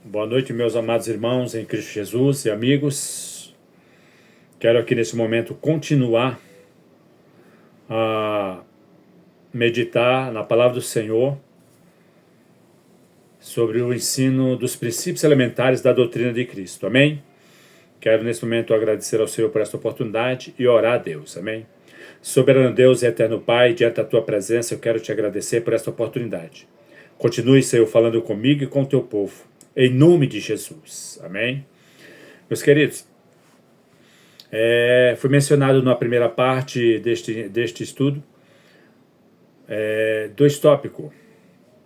Boa noite, meus amados irmãos em Cristo Jesus e amigos. Quero aqui nesse momento continuar a meditar na palavra do Senhor sobre o ensino dos princípios elementares da doutrina de Cristo. Amém? Quero nesse momento agradecer ao Senhor por esta oportunidade e orar a Deus. Amém? Soberano Deus e eterno Pai, diante da tua presença, eu quero te agradecer por esta oportunidade. Continue, Senhor, falando comigo e com o teu povo. Em nome de Jesus. Amém? Meus queridos, foi mencionado na primeira parte deste estudo dois tópicos.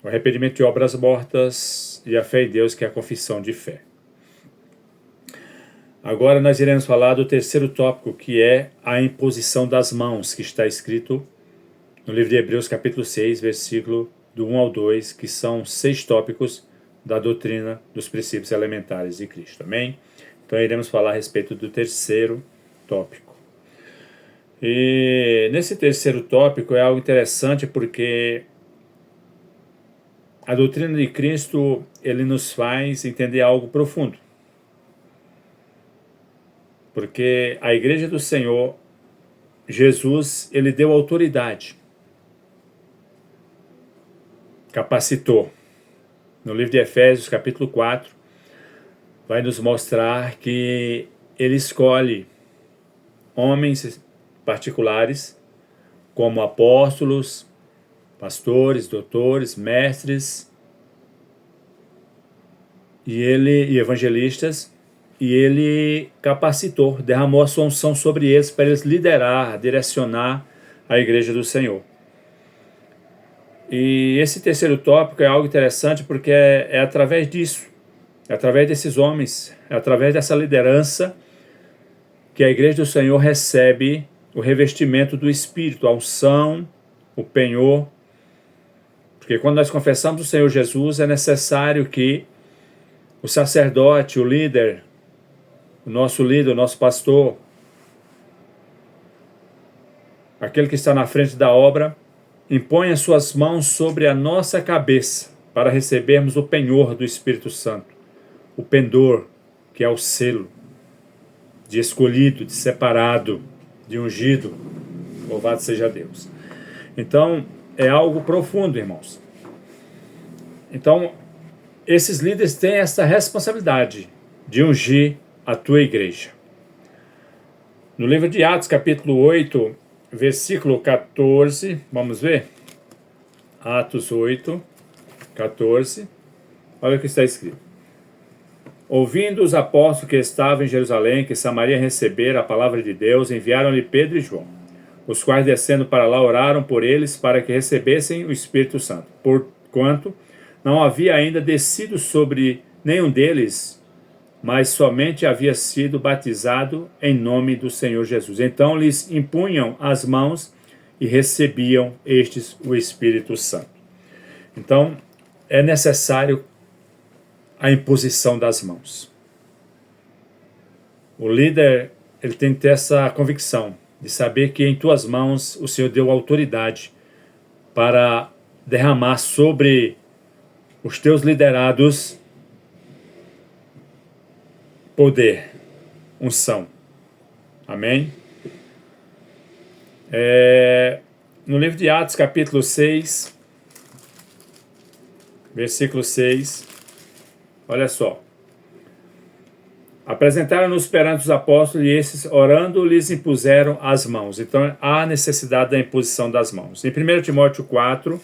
O arrependimento de obras mortas e a fé em Deus, que é a confissão de fé. Agora nós iremos falar do terceiro tópico, que é a imposição das mãos, que está escrito no livro de Hebreus, capítulo 6, versículo do 1 ao 2, que são 6 tópicos da doutrina dos princípios elementares de Cristo. Amém? Então iremos falar a respeito do terceiro tópico. E nesse terceiro tópico é algo interessante porque a doutrina de Cristo, ele nos faz entender algo profundo. Porque a igreja do Senhor, Jesus, ele deu autoridade, capacitou. No livro de Efésios, capítulo 4, vai nos mostrar que ele escolhe homens particulares como apóstolos, pastores, doutores, mestres e evangelistas, e ele capacitou, derramou a sua unção sobre eles para eles liderar, direcionar a igreja do Senhor. E esse terceiro tópico é algo interessante porque é através disso, é através desses homens, é através dessa liderança que a igreja do Senhor recebe o revestimento do Espírito, a unção, o penhor. Porque quando nós confessamos o Senhor Jesus, é necessário que o sacerdote, o líder, o nosso pastor, aquele que está na frente da obra, impõe as suas mãos sobre a nossa cabeça para recebermos o penhor do Espírito Santo, o pendor, que é o selo de escolhido, de separado, de ungido. Louvado seja Deus. Então, é algo profundo, irmãos. Então, esses líderes têm essa responsabilidade de ungir a tua igreja. No livro de Atos, capítulo 8, versículo 14, vamos ver? Atos 8, 14, olha o que está escrito. Ouvindo os apóstolos que estavam em Jerusalém, que Samaria recebera a palavra de Deus, enviaram-lhe Pedro e João, os quais descendo para lá oraram por eles para que recebessem o Espírito Santo, porquanto não havia ainda descido sobre nenhum deles, mas somente havia sido batizado em nome do Senhor Jesus. Então lhes impunham as mãos e recebiam estes o Espírito Santo. Então é necessário a imposição das mãos. O líder, ele tem que ter essa convicção de saber que em tuas mãos o Senhor deu autoridade para derramar sobre os teus liderados poder, unção. Amém? No livro de Atos, capítulo 6, versículo 6, olha só. Apresentaram-nos perante os apóstolos e esses, orando, lhes impuseram as mãos. Então, há necessidade da imposição das mãos. Em 1 Timóteo 4,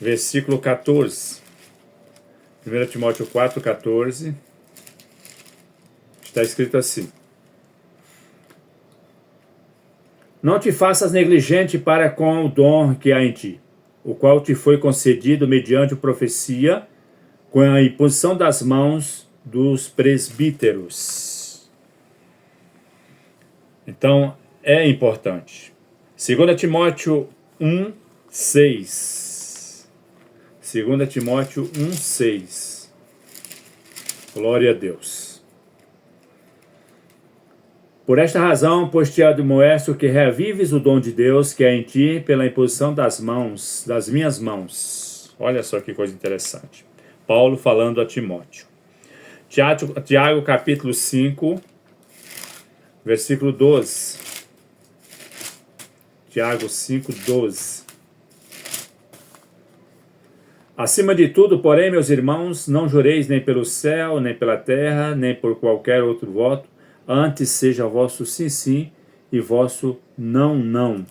versículo 14. 1 Timóteo 4, 14. Está escrito assim. Não te faças negligente para com o dom que há em ti, o qual te foi concedido mediante profecia, com a imposição das mãos dos presbíteros. Então, é importante. 2 Timóteo 1, 6. 2 Timóteo 1, 6. Glória a Deus. Por esta razão, pois te admoesto que reavives o dom de Deus que é em ti pela imposição das minhas mãos. Olha só que coisa interessante. Paulo falando a Timóteo. Tiago capítulo 5, versículo 12. Tiago 5, 12. Acima de tudo, porém, meus irmãos, não jureis nem pelo céu, nem pela terra, nem por qualquer outro voto, antes seja vosso sim, sim, e vosso não, não.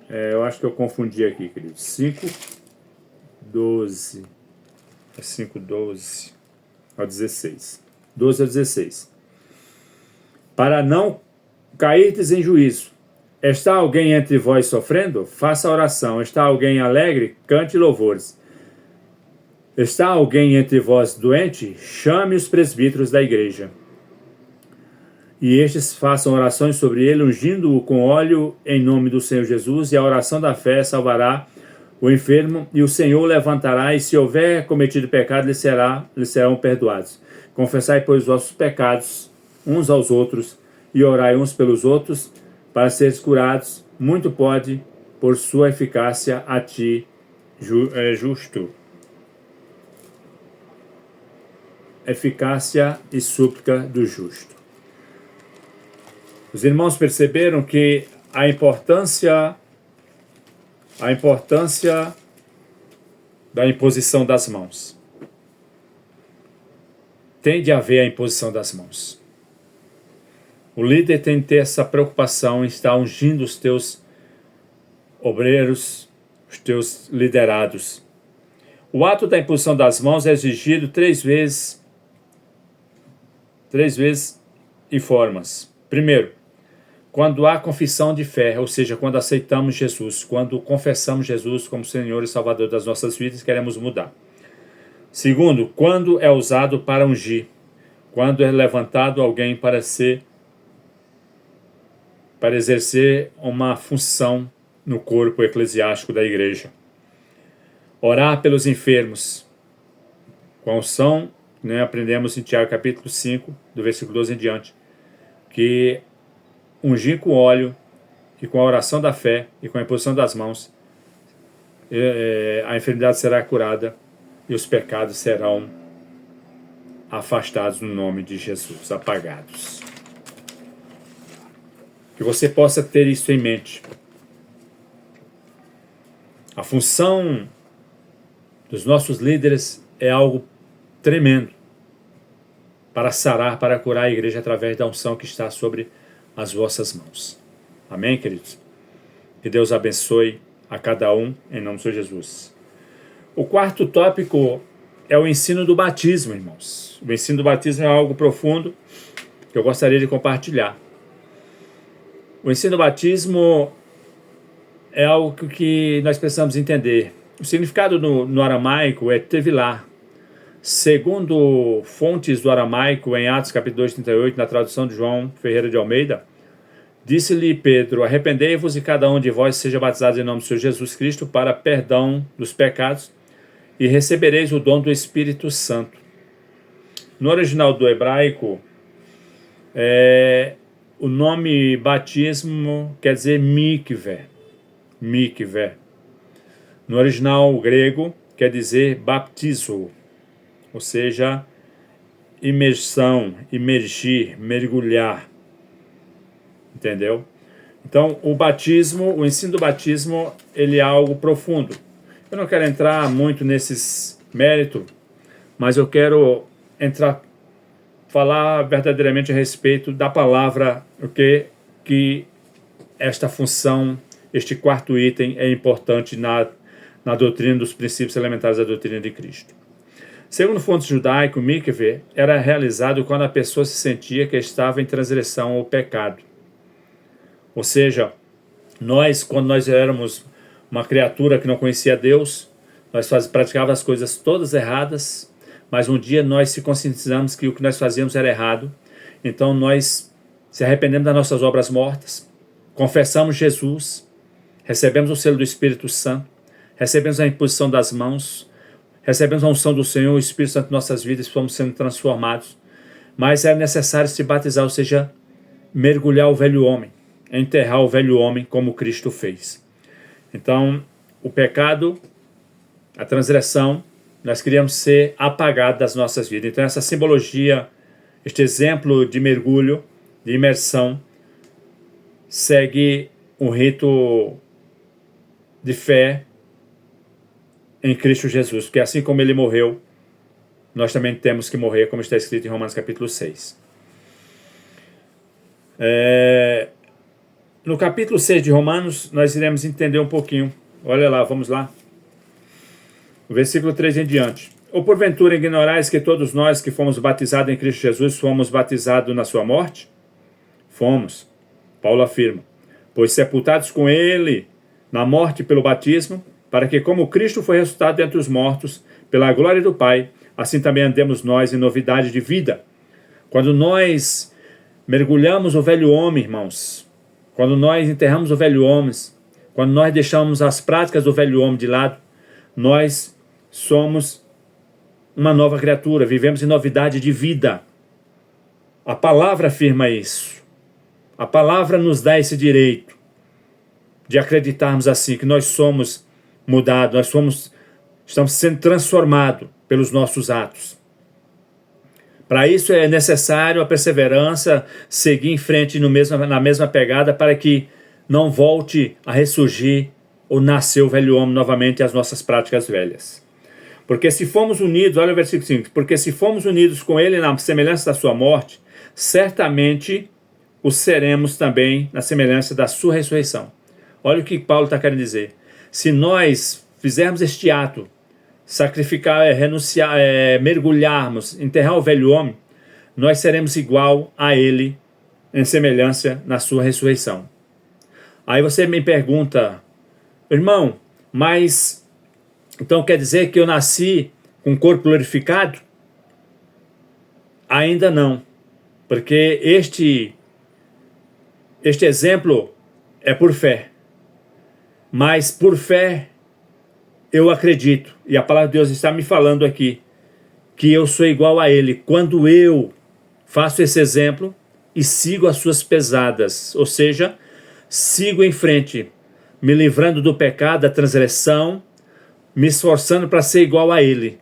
Eu acho que eu confundi aqui, queridos. 5, 12. É 5, 12 ao 16. 12 ao 16. Para não cairdes em juízo. Está alguém entre vós sofrendo? Faça oração. Está alguém alegre? Cante louvores. Está alguém entre vós doente? Chame os presbíteros da igreja. E estes façam orações sobre ele, ungindo-o com óleo em nome do Senhor Jesus, e a oração da fé salvará o enfermo, e o Senhor o levantará, e se houver cometido pecado, lhe serão perdoados. Confessai, pois, os vossos pecados uns aos outros, e orai uns pelos outros, para seres curados. Muito pode, por sua eficácia, a ti, justo. Eficácia e súplica do justo. Os irmãos perceberam que a importância da imposição das mãos. Tem de haver a imposição das mãos. O líder tem de ter essa preocupação em estar ungindo os teus obreiros, os teus liderados. O ato da imposição das mãos é exigido três vezes em formas. Primeiro, quando há confissão de fé, ou seja, quando aceitamos Jesus, quando confessamos Jesus como Senhor e Salvador das nossas vidas e queremos mudar. Segundo, quando é usado para ungir, quando é levantado alguém para exercer uma função no corpo eclesiástico da igreja. Orar pelos enfermos. Com unção, aprendemos em Tiago capítulo 5, do versículo 12 em diante, que ungir com óleo e com a oração da fé e com a imposição das mãos, a enfermidade será curada e os pecados serão afastados no nome de Jesus, apagados. Que você possa ter isso em mente. A função dos nossos líderes é algo tremendo para sarar, para curar a igreja através da unção que está sobre as vossas mãos. Amém, queridos? Que Deus abençoe a cada um, em nome do Senhor Jesus. O quarto tópico é o ensino do batismo, irmãos. O ensino do batismo é algo profundo que eu gostaria de compartilhar. O ensino do batismo é algo que nós precisamos entender. O significado no aramaico é tevilar. Segundo fontes do aramaico, em Atos capítulo 2, 38, na tradução de João Ferreira de Almeida, disse-lhe Pedro: arrependei-vos e cada um de vós seja batizado em nome do Senhor Jesus Cristo para perdão dos pecados e recebereis o dom do Espírito Santo. No original do hebraico, o nome batismo quer dizer mikvé. Mikvé. No original grego, quer dizer baptizo, ou seja, imersão, imergir, mergulhar. Entendeu? Então, o ensino do batismo, ele é algo profundo. Eu não quero entrar muito nesses méritos, mas eu quero falar verdadeiramente a respeito da palavra, que esta função, este quarto item é importante na doutrina dos princípios elementares da doutrina de Cristo. Segundo fontes judaico, mikvé era realizado quando a pessoa se sentia que estava em transgressão ao pecado. Ou seja, quando nós éramos uma criatura que não conhecia Deus, nós praticávamos as coisas todas erradas, mas um dia nós se conscientizamos que o que nós fazíamos era errado, então nós se arrependemos das nossas obras mortas, confessamos Jesus, recebemos o selo do Espírito Santo, recebemos a imposição das mãos, recebemos a unção do Senhor, o Espírito Santo em nossas vidas, fomos sendo transformados. Mas é necessário se batizar, ou seja, mergulhar o velho homem, enterrar o velho homem como Cristo fez. Então, o pecado, a transgressão, nós queríamos ser apagados das nossas vidas. Então, essa simbologia, este exemplo de mergulho, de imersão, segue um rito de fé em Cristo Jesus, porque assim como ele morreu, nós também temos que morrer, como está escrito em Romanos capítulo 6. No capítulo 6 de Romanos, nós iremos entender um pouquinho. Olha lá, vamos lá. O versículo 3 em diante. Ou porventura ignorais que todos nós que fomos batizados em Cristo Jesus, fomos batizados na sua morte? Fomos. Paulo afirma. Pois sepultados com ele na morte pelo batismo, para que como Cristo foi ressuscitado dentre os mortos, pela glória do Pai, assim também andemos nós em novidade de vida. Quando nós mergulhamos o velho homem, irmãos, quando nós enterramos o velho homem, quando nós deixamos as práticas do velho homem de lado, nós somos uma nova criatura, vivemos em novidade de vida. A palavra afirma isso. A palavra nos dá esse direito de acreditarmos assim, que nós somos mudados, estamos sendo transformados pelos nossos atos. Para isso é necessário a perseverança, seguir em frente na mesma pegada, para que não volte a ressurgir ou nascer o velho homem novamente e as nossas práticas velhas. Porque se fomos unidos, olha o versículo 5, porque se fomos unidos com ele na semelhança da sua morte, certamente o seremos também na semelhança da sua ressurreição. Olha o que Paulo está querendo dizer. Se nós fizermos este ato, sacrificar, renunciar, mergulharmos, enterrar o velho homem, nós seremos igual a ele em semelhança na sua ressurreição. Aí você me pergunta, irmão, mas então quer dizer que eu nasci com o corpo glorificado? Ainda não, porque este exemplo é por fé. Mas por fé eu acredito, e a palavra de Deus está me falando aqui, que eu sou igual a ele quando eu faço esse exemplo e sigo as suas pesadas, ou seja, sigo em frente, me livrando do pecado, da transgressão, me esforçando para ser igual a ele.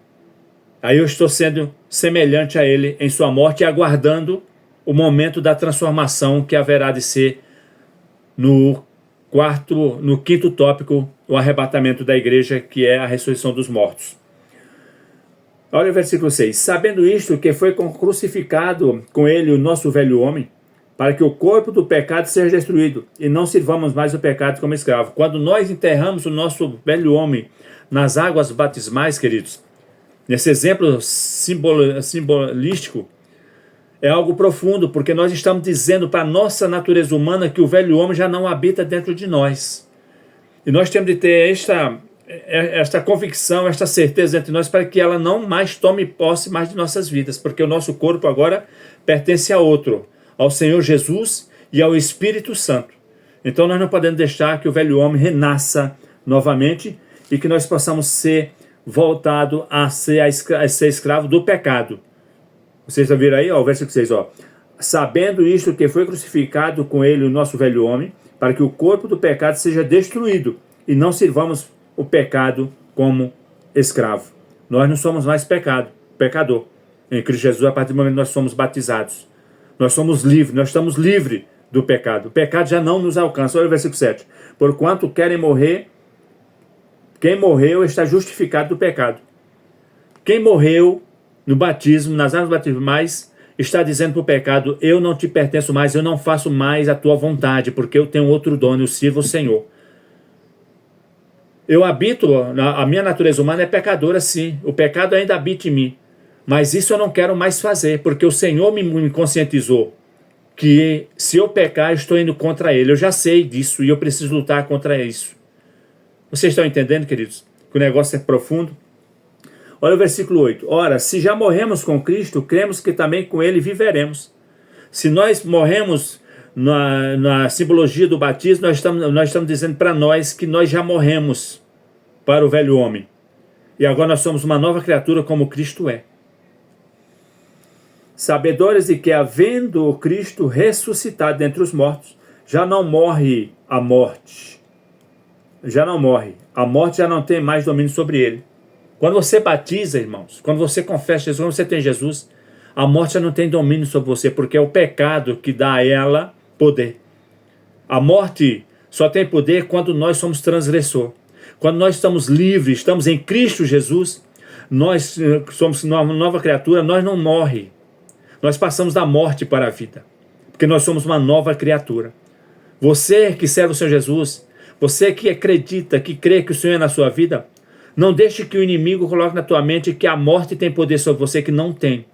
Aí eu estou sendo semelhante a ele em sua morte e aguardando o momento da transformação que haverá de ser no quinto tópico, o arrebatamento da igreja, que é a ressurreição dos mortos. Olha o versículo 6. Sabendo isto, que foi crucificado com ele o nosso velho homem, para que o corpo do pecado seja destruído, e não sirvamos mais o pecado como escravo. Quando nós enterramos o nosso velho homem nas águas batismais, queridos, nesse exemplo simbolístico, é algo profundo, porque nós estamos dizendo para a nossa natureza humana que o velho homem já não habita dentro de nós. E nós temos de ter esta convicção, esta certeza entre nós, para que ela não mais tome posse mais de nossas vidas, porque o nosso corpo agora pertence a outro, ao Senhor Jesus e ao Espírito Santo. Então nós não podemos deixar que o velho homem renasça novamente e que nós possamos ser voltados a ser escravo do pecado. Vocês já viram aí, ó, o versículo 6, ó. Sabendo isto, que foi crucificado com ele o nosso velho homem, para que o corpo do pecado seja destruído, e não sirvamos o pecado como escravo. Nós não somos mais pecador. Em Cristo Jesus, a partir do momento que nós somos batizados, nós somos livres, nós estamos livres do pecado. O pecado já não nos alcança. Olha o versículo 7. Porquanto quem morreu está justificado do pecado. Quem morreu no batismo, nas águas batismais, está dizendo para o pecado: eu não te pertenço mais, eu não faço mais a tua vontade, porque eu tenho outro dono, eu sirvo o Senhor. Eu habito, a minha natureza humana é pecadora, sim, o pecado ainda habita em mim, mas isso eu não quero mais fazer, porque o Senhor me conscientizou que se eu pecar, eu estou indo contra ele. Eu já sei disso e eu preciso lutar contra isso. Vocês estão entendendo, queridos, que o negócio é profundo? Olha o versículo 8. Ora, se já morremos com Cristo, cremos que também com ele viveremos. Se nós morremos na simbologia do batismo, nós estamos dizendo para nós que nós já morremos para o velho homem. E agora nós somos uma nova criatura como Cristo é. Sabedores de que, havendo o Cristo ressuscitado dentre os mortos, já não morre a morte. Já não morre. A morte já não tem mais domínio sobre ele. Quando você batiza, irmãos, quando você confessa Jesus, quando você tem Jesus, a morte já não tem domínio sobre você, porque é o pecado que dá a ela poder. A morte só tem poder quando nós somos transgressor. Quando nós estamos livres, estamos em Cristo Jesus, nós somos uma nova criatura, nós não morremos. Nós passamos da morte para a vida, porque nós somos uma nova criatura. Você que serve o Senhor Jesus, você que acredita, que crê que o Senhor é na sua vida, não deixe que o inimigo coloque na tua mente que a morte tem poder sobre você, que não tem.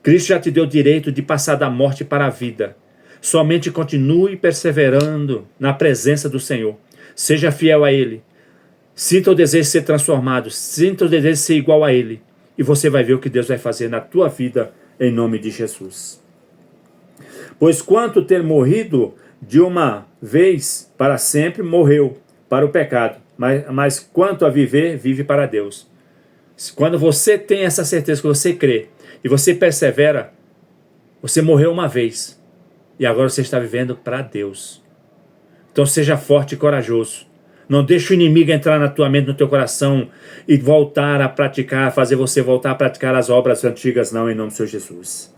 Cristo já te deu o direito de passar da morte para a vida. Somente continue perseverando na presença do Senhor. Seja fiel a Ele. Sinta o desejo de ser transformado. Sinta o desejo de ser igual a Ele. E você vai ver o que Deus vai fazer na tua vida, em nome de Jesus. Pois quanto ter morrido de uma vez para sempre, morreu para o pecado. Mas quanto a viver, vive para Deus. Quando você tem essa certeza, que você crê e você persevera, você morreu uma vez e agora você está vivendo para Deus. Então seja forte e corajoso. Não deixe o inimigo entrar na tua mente, no teu coração e voltar a praticar, fazer você voltar a praticar as obras antigas, não, em nome do Senhor Jesus.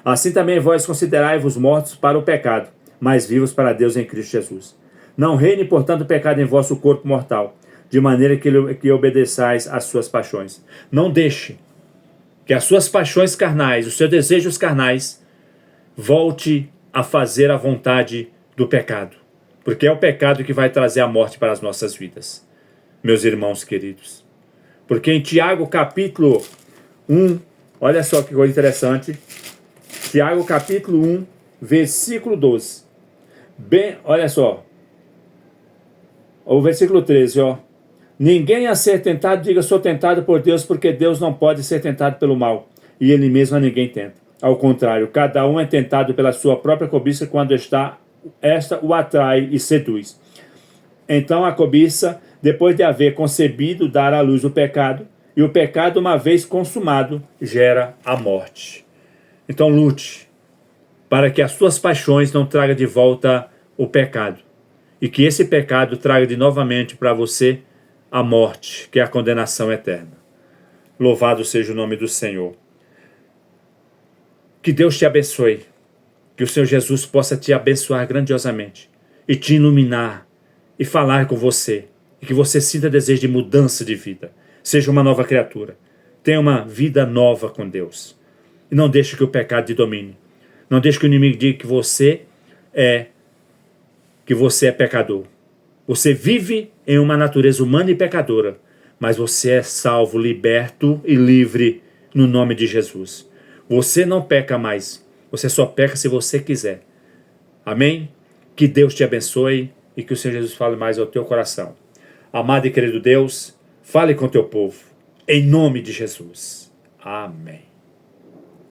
Assim também vós considerai-vos mortos para o pecado, mas vivos para Deus em Cristo Jesus. Não reine, portanto, o pecado em vosso corpo mortal, de maneira que obedeçais às suas paixões. Não deixe que as suas paixões carnais, os seus desejos carnais, volte a fazer a vontade do pecado. Porque é o pecado que vai trazer a morte para as nossas vidas, meus irmãos queridos. Porque em Tiago capítulo 1, olha só que coisa interessante, Tiago capítulo 1, versículo 12. Bem, olha só, o versículo 13, ó. Ninguém a ser tentado, diga, sou tentado por Deus, porque Deus não pode ser tentado pelo mal, e Ele mesmo a ninguém tenta. Ao contrário, cada um é tentado pela sua própria cobiça quando esta o atrai e seduz. Então a cobiça, depois de haver concebido, dar à luz o pecado, e o pecado, uma vez consumado, gera a morte. Então lute para que as suas paixões não tragam de volta o pecado, e que esse pecado traga de novamente para você a morte, que é a condenação eterna. Louvado seja o nome do Senhor. Que Deus te abençoe. Que o Senhor Jesus possa te abençoar grandiosamente e te iluminar e falar com você. E que você sinta desejo de mudança de vida. Seja uma nova criatura. Tenha uma vida nova com Deus. E não deixe que o pecado te domine. Não deixe que o inimigo diga que você é pecador. Você vive em uma natureza humana e pecadora, mas você é salvo, liberto e livre no nome de Jesus. Você não peca mais. Você só peca se você quiser. Amém? Que Deus te abençoe e que o Senhor Jesus fale mais ao teu coração. Amado e querido Deus, fale com o teu povo. Em nome de Jesus. Amém.